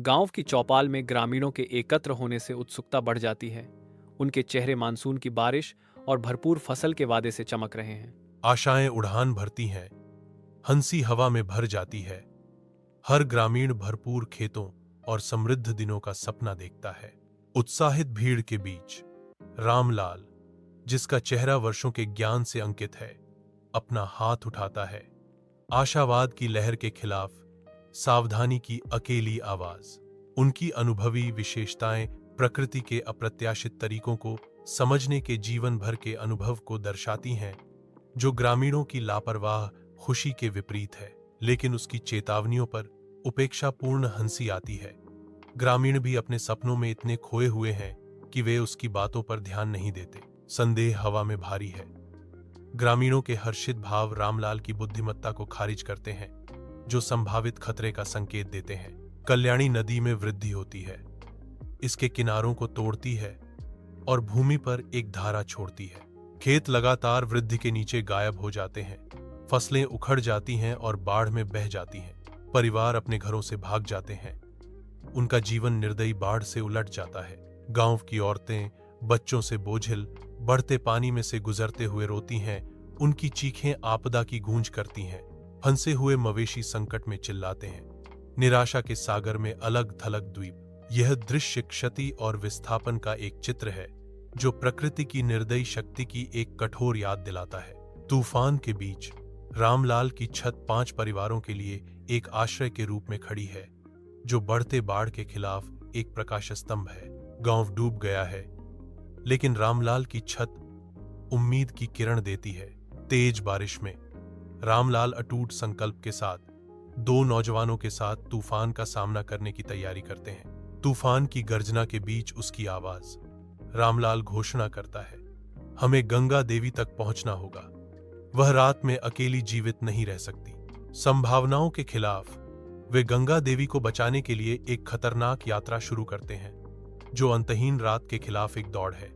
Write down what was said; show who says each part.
Speaker 1: गांव की चौपाल में ग्रामीणों के एकत्र होने से उत्सुकता बढ़ जाती है। उनके चेहरे मानसून की बारिश और भरपूर फसल के वादे से चमक रहे हैं।
Speaker 2: आशाएं उड़ान भरती हैं, हंसी हवा में भर जाती है। हर ग्रामीण भरपूर खेतों और समृद्ध दिनों का सपना देखता है। उत्साहित भीड़ के बीच रामलाल, जिसका चेहरा वर्षों के ज्ञान से अंकित है, अपना हाथ उठाता है। आशावाद की लहर के खिलाफ सावधानी की अकेली आवाज। उनकी अनुभवी विशेषताएं प्रकृति के अप्रत्याशित तरीकों को समझने के जीवन भर के अनुभव को दर्शाती हैं, जो ग्रामीणों की लापरवाह खुशी के विपरीत है। लेकिन उसकी चेतावनियों पर उपेक्षापूर्ण हंसी आती है। ग्रामीण भी अपने सपनों में इतने खोए हुए हैं कि वे उसकी बातों पर ध्यान नहीं देते। संदेह हवा में भारी है। ग्रामीणों के हर्षित भाव रामलाल की बुद्धिमत्ता को खारिज करते हैं, जो संभावित खतरे का संकेत देते हैं। कल्याणी नदी में वृद्धि होती है, इसके किनारों को तोड़ती है और भूमि पर एक धारा छोड़ती है। खेत लगातार वृद्धि के नीचे गायब हो जाते हैं। फसलें उखड़ जाती हैं और बाढ़ में बह जाती हैं। परिवार अपने घरों से भाग जाते हैं। उनका जीवन निर्दयी बाढ़ से उलट जाता है। गांव की औरतें बच्चों से बोझिल बढ़ते पानी में से गुजरते हुए रोती हैं। उनकी चीखें आपदा की गूंज करती हैं। फंसे हुए मवेशी संकट में चिल्लाते हैं। निराशा के सागर में अलग थलग द्वीप। यह दृश्य क्षति और विस्थापन का एक चित्र है, जो प्रकृति की निर्दयी शक्ति की एक कठोर याद दिलाता है। तूफान के बीच रामलाल की छत 5 परिवारों के लिए एक आश्रय के रूप में खड़ी है, जो बढ़ते बाढ़ के खिलाफ एक प्रकाश स्तंभ है। गांव डूब गया है, लेकिन रामलाल की छत उम्मीद की किरण देती है। तेज बारिश में रामलाल अटूट संकल्प के साथ 2 नौजवानों के साथ तूफान का सामना करने की तैयारी करते हैं। तूफान की गर्जना के बीच उसकी आवाज। रामलाल घोषणा करता है, हमें गंगा देवी तक पहुंचना होगा। वह रात में अकेली जीवित नहीं रह सकती। संभावनाओं के खिलाफ वे गंगा देवी को बचाने के लिए एक खतरनाक यात्रा शुरू करते हैं, जो अंतहीन रात के खिलाफ एक दौड़ है।